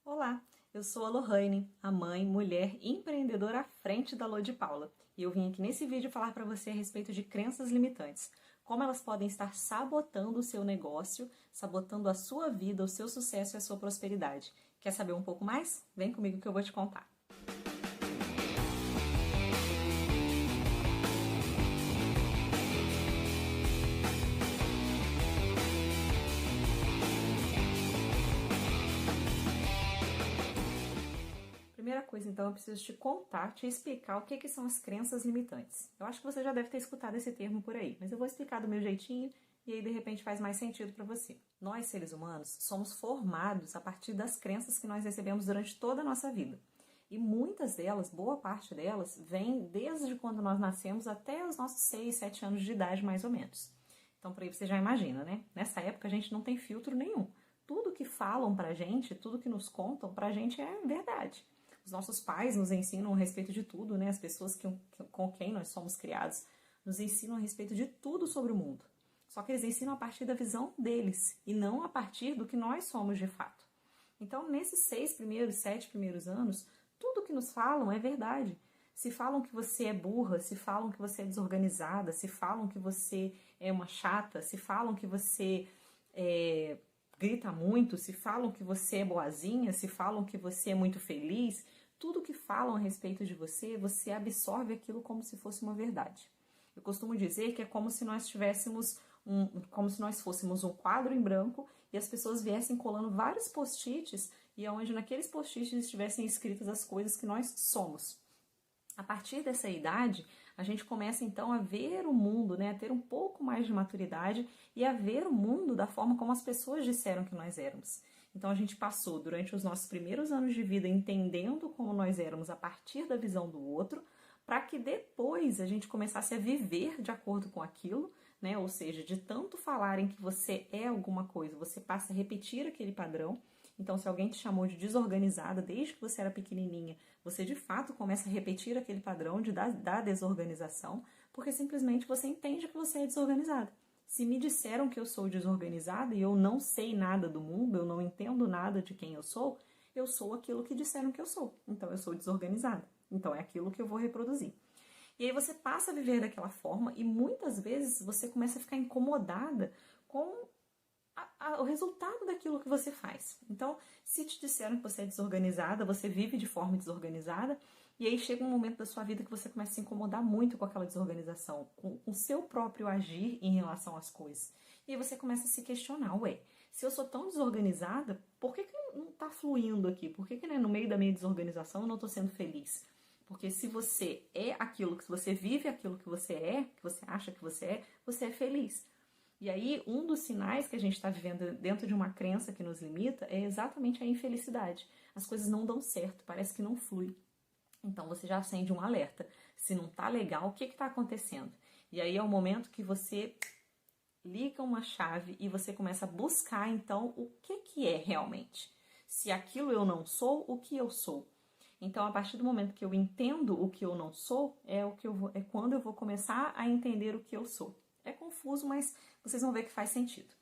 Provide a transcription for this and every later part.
Olá, eu sou a Lohane, a mãe, mulher e empreendedora à frente da Lô de Paula. E eu vim aqui nesse vídeo falar para você a respeito de crenças limitantes. Como elas podem estar sabotando o seu negócio, sabotando a sua vida, o seu sucesso e a sua prosperidade. Quer saber um pouco mais? Vem comigo que eu vou te contar. Primeira coisa, então, eu preciso te contar, te explicar o que são as crenças limitantes. Eu acho que você já deve ter escutado esse termo por aí, mas eu vou explicar do meu jeitinho e aí, de repente, faz mais sentido para você. Nós, seres humanos, somos formados a partir das crenças que nós recebemos durante toda a nossa vida. E muitas delas, boa parte delas, vem desde quando nós nascemos até os nossos 6, 7 anos de idade, mais ou menos. Então, por aí você já imagina, né? Nessa época a gente não tem filtro nenhum. Tudo que falam pra gente, tudo que nos contam pra gente é verdade. Os nossos pais nos ensinam a respeito de tudo, né? As pessoas com quem nós somos criados nos ensinam a respeito de tudo sobre o mundo. Só que eles ensinam a partir da visão deles e não a partir do que nós somos de fato. Então, nesses 6 primeiros, 7 primeiros anos, tudo que nos falam é verdade. Se falam que você é burra, se falam que você é desorganizada, se falam que você é uma chata, se falam que você grita muito, se falam que você é boazinha, se falam que você é muito feliz, tudo que falam a respeito de você, você absorve aquilo como se fosse uma verdade. Eu costumo dizer que é como se nós como se nós fôssemos um quadro em branco e as pessoas viessem colando vários post-its e onde naqueles post-its estivessem escritas as coisas que nós somos. A partir dessa idade, a gente começa então a ver o mundo, né, a ter um pouco mais de maturidade e a ver o mundo da forma como as pessoas disseram que nós éramos. Então a gente passou durante os nossos primeiros anos de vida entendendo como nós éramos a partir da visão do outro, para que depois a gente começasse a viver de acordo com aquilo, né? Ou seja, de tanto falarem que você é alguma coisa, você passa a repetir aquele padrão. Então, se alguém te chamou de desorganizada desde que você era pequenininha, você de fato começa a repetir aquele padrão da desorganização, porque simplesmente você entende que você é desorganizada. Se me disseram que eu sou desorganizada e eu não sei nada do mundo, eu não entendo nada de quem eu sou aquilo que disseram que eu sou. Então, eu sou desorganizada. Então, é aquilo que eu vou reproduzir. E aí você passa a viver daquela forma e muitas vezes você começa a ficar incomodada com o resultado daquilo que você faz. Então, se te disseram que você é desorganizada, você vive de forma desorganizada, e aí chega um momento da sua vida que você começa a se incomodar muito com aquela desorganização, com o seu próprio agir em relação às coisas. E aí você começa a se questionar, ué, se eu sou tão desorganizada, por que não está fluindo aqui? Por que né, no meio da minha desorganização eu não estou sendo feliz? Porque se você é aquilo, se você vive aquilo que você acha que você é feliz. E aí, um dos sinais que a gente está vivendo dentro de uma crença que nos limita é exatamente a infelicidade. As coisas não dão certo, parece que não flui. Então você já acende um alerta. Se não tá legal, o que está acontecendo? E aí é o momento que você liga uma chave e você começa a buscar, então, o que é realmente. Se aquilo eu não sou, o que eu sou? Então, a partir do momento que eu entendo o que eu não sou, é quando eu vou começar a entender o que eu sou. É confuso, mas vocês vão ver que faz sentido.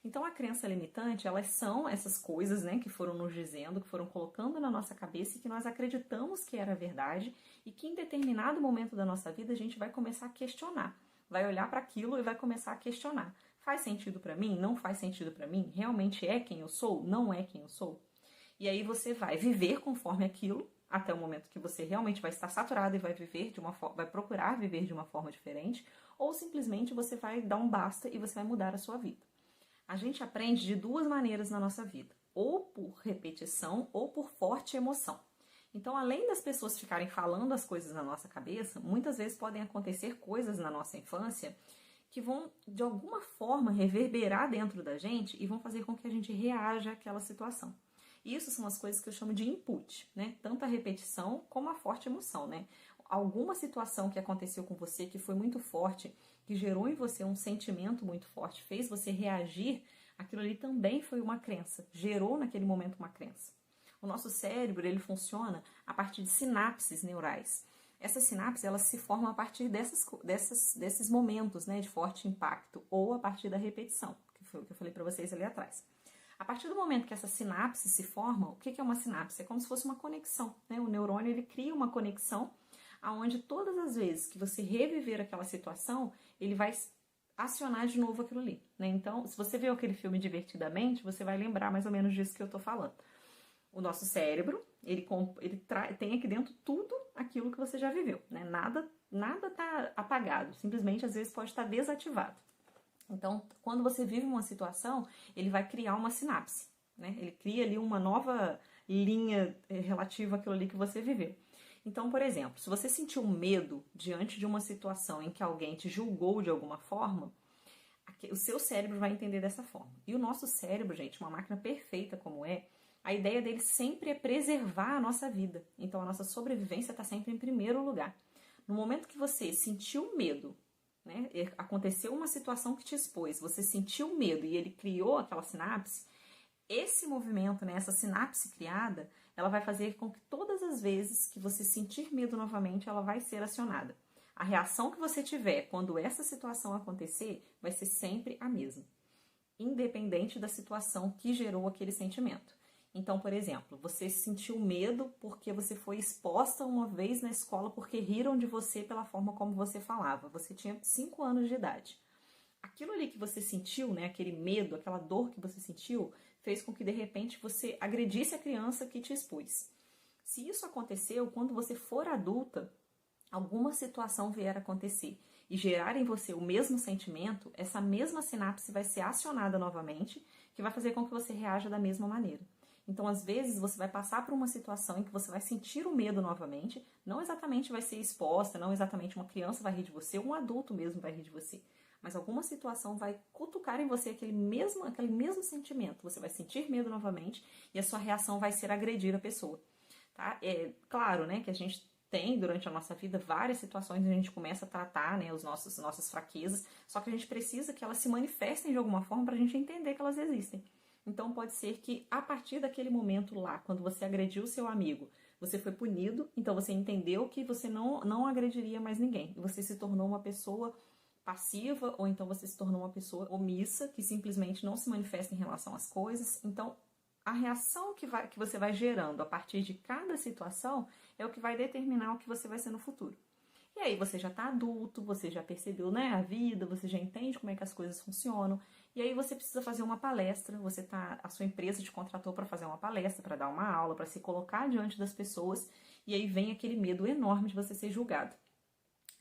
Então, a crença limitante, elas são essas coisas, né, que foram nos dizendo, que foram colocando na nossa cabeça e que nós acreditamos que era verdade e que em determinado momento da nossa vida a gente vai começar a questionar. Vai olhar para aquilo e vai começar a questionar. Faz sentido para mim? Não faz sentido para mim? Realmente é quem eu sou? Não é quem eu sou? E aí você vai viver conforme aquilo, até o momento que você realmente vai estar saturado e vai viver vai procurar viver de uma forma diferente, ou simplesmente você vai dar um basta e você vai mudar a sua vida. A gente aprende de duas maneiras na nossa vida, ou por repetição ou por forte emoção. Então, além das pessoas ficarem falando as coisas na nossa cabeça, muitas vezes podem acontecer coisas na nossa infância que vão, de alguma forma, reverberar dentro da gente e vão fazer com que a gente reaja àquela situação. Isso são as coisas que eu chamo de input, né? Tanto a repetição como a forte emoção, né? Alguma situação que aconteceu com você que foi muito forte, que gerou em você um sentimento muito forte, fez você reagir, aquilo ali também foi uma crença, gerou naquele momento uma crença. O nosso cérebro, ele funciona a partir de sinapses neurais. Essas sinapses, elas se formam a partir desses momentos, né, de forte impacto, ou a partir da repetição, que foi o que eu falei para vocês ali atrás. A partir do momento que essa sinapse se forma, o que é uma sinapse? É como se fosse uma conexão, né? O neurônio, ele cria uma conexão aonde todas as vezes que você reviver aquela situação, ele vai acionar de novo aquilo ali, né? Então, se você viu aquele filme Divertidamente, você vai lembrar mais ou menos disso que eu tô falando. O nosso cérebro, ele tem aqui dentro tudo aquilo que você já viveu, né? Nada tá apagado, simplesmente às vezes pode estar desativado. Então, quando você vive uma situação, ele vai criar uma sinapse, né? Ele cria ali uma nova linha relativa àquilo ali que você viveu. Então, por exemplo, se você sentiu medo diante de uma situação em que alguém te julgou de alguma forma, o seu cérebro vai entender dessa forma. E o nosso cérebro, gente, uma máquina perfeita como é, a ideia dele sempre é preservar a nossa vida. Então, a nossa sobrevivência está sempre em primeiro lugar. No momento que você sentiu medo, né, aconteceu uma situação que te expôs, você sentiu medo e ele criou aquela sinapse, esse movimento, né, essa sinapse criada, ela vai fazer com que todas as vezes que você sentir medo novamente, ela vai ser acionada. A reação que você tiver quando essa situação acontecer vai ser sempre a mesma, independente da situação que gerou aquele sentimento. Então, por exemplo, você sentiu medo porque você foi exposta uma vez na escola porque riram de você pela forma como você falava. Você tinha 5 anos de idade. Aquilo ali que você sentiu, né, aquele medo, aquela dor que você sentiu, fez com que de repente você agredisse a criança que te expôs. Se isso aconteceu, quando você for adulta, alguma situação vier a acontecer e gerar em você o mesmo sentimento, essa mesma sinapse vai ser acionada novamente, que vai fazer com que você reaja da mesma maneira. Então, às vezes, você vai passar por uma situação em que você vai sentir o medo novamente, não exatamente vai ser exposta, não exatamente uma criança vai rir de você, um adulto mesmo vai rir de você. Mas alguma situação vai cutucar em você aquele mesmo sentimento. Você vai sentir medo novamente e a sua reação vai ser agredir a pessoa. Tá? É claro, né, que a gente tem durante a nossa vida várias situações onde a gente começa a tratar, né, nossas fraquezas, só que a gente precisa que elas se manifestem de alguma forma para a gente entender que elas existem. Então pode ser que a partir daquele momento lá, quando você agrediu o seu amigo, você foi punido, então você entendeu que você não agrediria mais ninguém. E você se tornou uma pessoa passiva, ou então você se tornou uma pessoa omissa, que simplesmente não se manifesta em relação às coisas. Então, a reação que você vai gerando a partir de cada situação é o que vai determinar o que você vai ser no futuro. E aí você já está adulto, você já percebeu, né, a vida, você já entende como é que as coisas funcionam. E aí você precisa fazer uma palestra, a sua empresa te contratou para fazer uma palestra, para dar uma aula, para se colocar diante das pessoas. E aí vem aquele medo enorme de você ser julgado.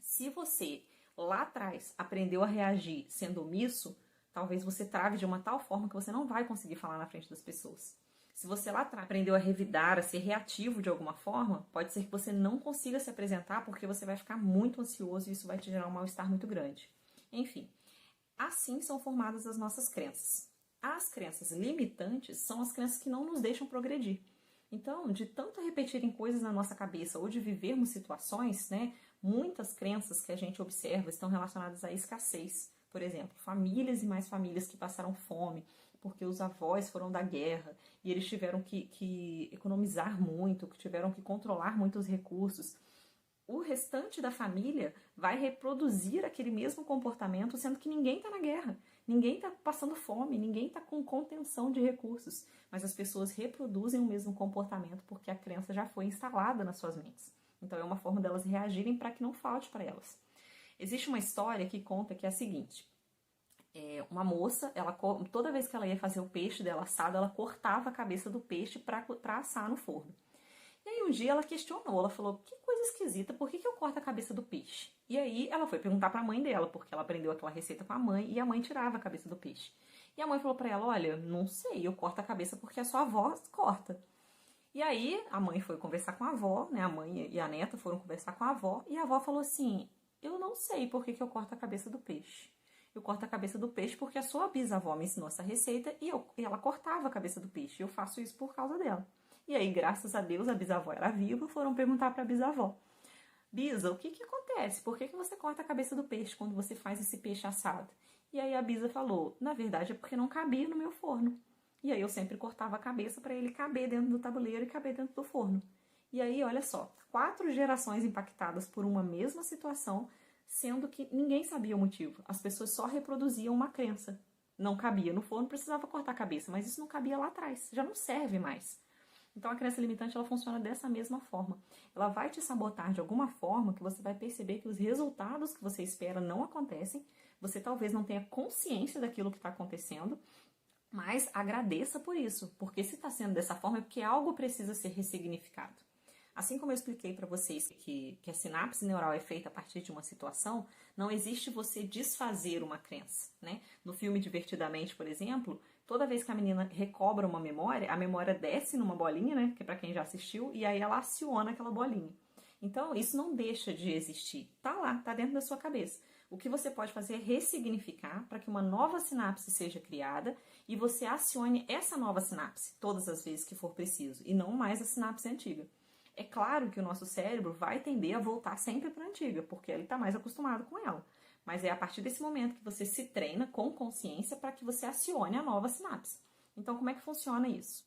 Se você lá atrás aprendeu a reagir sendo omisso, talvez você trave de uma tal forma que você não vai conseguir falar na frente das pessoas. Se você lá atrás aprendeu a revidar, a ser reativo de alguma forma, pode ser que você não consiga se apresentar porque você vai ficar muito ansioso e isso vai te gerar um mal-estar muito grande. Enfim, assim são formadas as nossas crenças. As crenças limitantes são as crenças que não nos deixam progredir. Então, de tanto repetirem coisas na nossa cabeça ou de vivermos situações, né, muitas crenças que a gente observa estão relacionadas à escassez. Por exemplo, famílias e mais famílias que passaram fome, porque os avós foram da guerra e eles tiveram que economizar muito, que tiveram que controlar muitos recursos. O restante da família vai reproduzir aquele mesmo comportamento, sendo que ninguém está na guerra, ninguém está passando fome, ninguém está com contenção de recursos, mas as pessoas reproduzem o mesmo comportamento porque a crença já foi instalada nas suas mentes. Então é uma forma delas reagirem para que não falte para elas. Existe uma história que conta que é a seguinte: uma moça, toda vez que ela ia fazer o peixe dela assado, ela cortava a cabeça do peixe para assar no forno. E aí um dia ela questionou, ela falou, que coisa esquisita, por que eu corto a cabeça do peixe? E aí ela foi perguntar para a mãe dela, porque ela aprendeu aquela receita com a mãe, e a mãe tirava a cabeça do peixe. E a mãe falou para ela, olha, não sei, eu corto a cabeça porque a sua avó corta. E aí a mãe foi conversar com a avó, né, a mãe e a neta foram conversar com a avó, e a avó falou assim, eu não sei por que eu corto a cabeça do peixe. Eu corto a cabeça do peixe porque a sua bisavó me ensinou essa receita e ela cortava a cabeça do peixe. Eu faço isso por causa dela. E aí, graças a Deus, a bisavó era viva, foram perguntar para a bisavó. Bisa, o que acontece? Por que você corta a cabeça do peixe quando você faz esse peixe assado? E aí a bisa falou, na verdade é porque não cabia no meu forno. E aí eu sempre cortava a cabeça para ele caber dentro do tabuleiro e caber dentro do forno. E aí, olha só, 4 gerações impactadas por uma mesma situação, sendo que ninguém sabia o motivo. As pessoas só reproduziam uma crença. não cabia no forno, precisava cortar a cabeça, mas isso não cabia lá atrás, já não serve mais. Então a crença limitante ela funciona dessa mesma forma. Ela vai te sabotar de alguma forma que você vai perceber que os resultados que você espera não acontecem, você talvez não tenha consciência daquilo que está acontecendo, mas agradeça por isso, porque se está sendo dessa forma é porque algo precisa ser ressignificado. Assim como eu expliquei para vocês que a sinapse neural é feita a partir de uma situação, não existe você desfazer uma crença, né? No filme Divertidamente, por exemplo, toda vez que a menina recobra uma memória, a memória desce numa bolinha, né? Que é para quem já assistiu, e aí ela aciona aquela bolinha. Então, isso não deixa de existir. Tá lá, tá dentro da sua cabeça. O que você pode fazer é ressignificar para que uma nova sinapse seja criada e você acione essa nova sinapse todas as vezes que for preciso, e não mais a sinapse antiga. É claro que o nosso cérebro vai tender a voltar sempre para a antiga, porque ele está mais acostumado com ela. Mas é a partir desse momento que você se treina com consciência para que você acione a nova sinapse. Então, como é que funciona isso?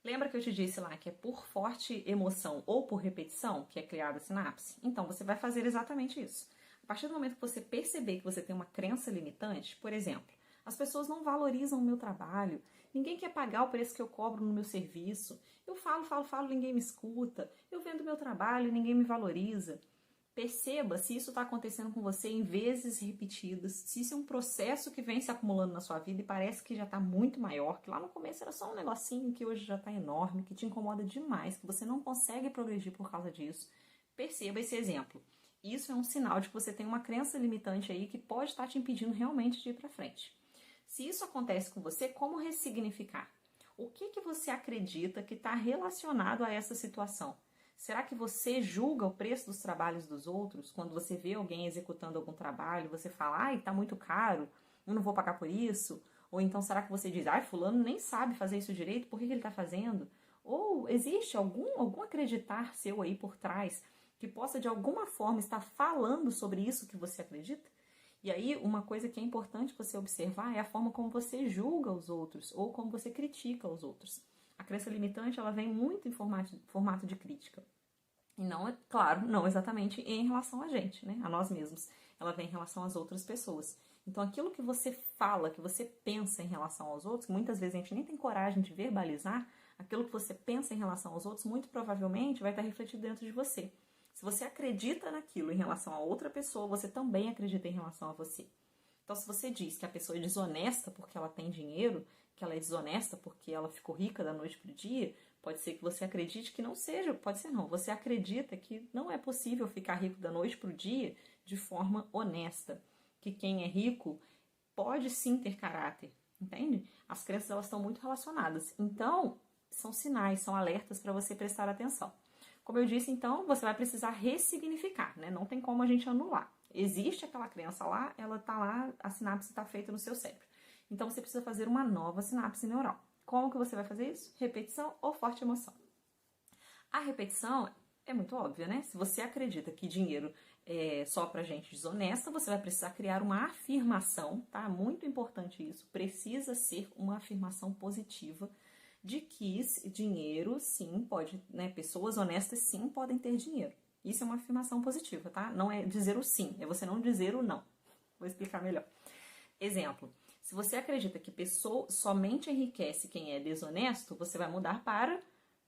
Lembra que eu te disse lá que é por forte emoção ou por repetição que é criada a sinapse? Então, você vai fazer exatamente isso. A partir do momento que você perceber que você tem uma crença limitante, por exemplo, as pessoas não valorizam o meu trabalho, ninguém quer pagar o preço que eu cobro no meu serviço, eu falo, ninguém me escuta, eu vendo meu trabalho e ninguém me valoriza. Perceba se isso está acontecendo com você em vezes repetidas, se isso é um processo que vem se acumulando na sua vida e parece que já está muito maior, que lá no começo era só um negocinho que hoje já está enorme, que te incomoda demais, que você não consegue progredir por causa disso. Perceba esse exemplo. Isso é um sinal de que você tem uma crença limitante aí que pode estar te impedindo realmente de ir para frente. Se isso acontece com você, como ressignificar? O que você acredita que está relacionado a essa situação? Será que você julga o preço dos trabalhos dos outros? Quando você vê alguém executando algum trabalho, você fala, ai, tá muito caro, eu não vou pagar por isso? Ou então será que você diz, ai, fulano nem sabe fazer isso direito, por que ele está fazendo? Ou existe algum acreditar seu aí por trás que possa de alguma forma estar falando sobre isso que você acredita? E aí, uma coisa que é importante você observar é a forma como você julga os outros ou como você critica os outros. A crença limitante, ela vem muito em formato de crítica. E não, é claro, não exatamente em relação a gente, né? A nós mesmos. Ela vem em relação às outras pessoas. Então, aquilo que você fala, que você pensa em relação aos outros, muitas vezes a gente nem tem coragem de verbalizar, aquilo que você pensa em relação aos outros, muito provavelmente vai estar refletido dentro de você. Se você acredita naquilo em relação a outra pessoa, você também acredita em relação a você. Então, se você diz que a pessoa é desonesta porque ela tem dinheiro, que ela é desonesta porque ela ficou rica da noite para o dia, pode ser que você acredite que não seja, pode ser não, você acredita que não é possível ficar rico da noite para o dia de forma honesta, que quem é rico pode sim ter caráter, entende? As crenças elas estão muito relacionadas, então são sinais, são alertas para você prestar atenção. Como eu disse, então, você vai precisar ressignificar, né? Não tem como a gente anular. Existe aquela crença lá, ela tá lá, a sinapse está feita no seu cérebro. Então, você precisa fazer uma nova sinapse neural. Como que você vai fazer isso? Repetição ou forte emoção? A repetição é muito óbvia, né? Se você acredita que dinheiro é só pra gente desonesta, você vai precisar criar uma afirmação, tá? Muito importante isso. Precisa ser uma afirmação positiva de que dinheiro, sim, pode, né? Pessoas honestas, sim, podem ter dinheiro. Isso é uma afirmação positiva, tá? Não é dizer o sim, é você não dizer o não. Vou explicar melhor. Exemplo, se você acredita que pessoa somente enriquece quem é desonesto, você vai mudar para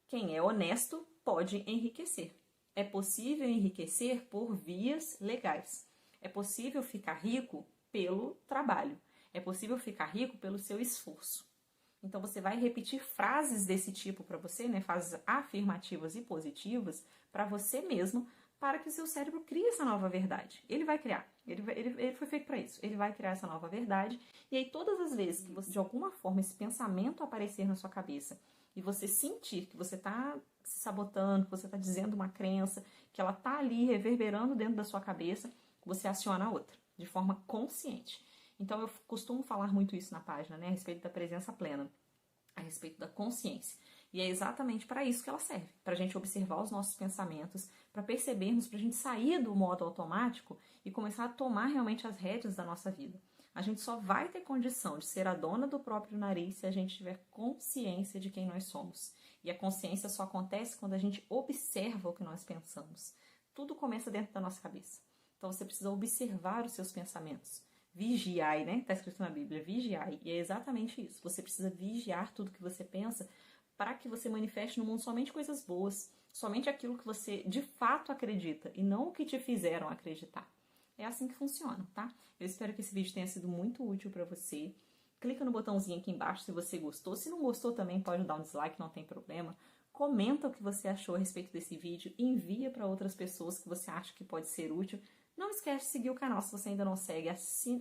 quem é honesto pode enriquecer. É possível enriquecer por vias legais. É possível ficar rico pelo trabalho. É possível ficar rico pelo seu esforço. Então, você vai repetir frases desse tipo para você, né? Frases afirmativas e positivas para você mesmo, para que o seu cérebro crie essa nova verdade. Ele vai criar. Ele foi feito para isso. Ele vai criar essa nova verdade. E aí, todas as vezes que você, de alguma forma, esse pensamento aparecer na sua cabeça e você sentir que você está se sabotando, que você está dizendo uma crença, que ela está ali reverberando dentro da sua cabeça, você aciona a outra, de forma consciente. Então, eu costumo falar muito isso na página, né, a respeito da presença plena, a respeito da consciência. E é exatamente para isso que ela serve, para a gente observar os nossos pensamentos, para percebermos, para a gente sair do modo automático e começar a tomar realmente as rédeas da nossa vida. A gente só vai ter condição de ser a dona do próprio nariz se a gente tiver consciência de quem nós somos. E a consciência só acontece quando a gente observa o que nós pensamos. Tudo começa dentro da nossa cabeça. Então você precisa observar os seus pensamentos. Vigiai, né? Tá escrito na Bíblia, vigiai. E é exatamente isso. Você precisa vigiar tudo que você pensa para que você manifeste no mundo somente coisas boas, somente aquilo que você de fato acredita e não o que te fizeram acreditar. É assim que funciona, tá? Eu espero que esse vídeo tenha sido muito útil para você. Clica no botãozinho aqui embaixo se você gostou. Se não gostou também pode dar um dislike, não tem problema. Comenta o que você achou a respeito desse vídeo e envia para outras pessoas que você acha que pode ser útil. Não esquece de seguir o canal se você ainda não segue,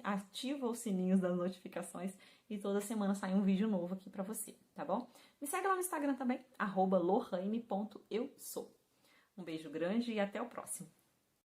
ativa os sininhos das notificações e toda semana sai um vídeo novo aqui pra você, tá bom? Me segue lá no Instagram também, @lohane.eusou. Um beijo grande e até o próximo.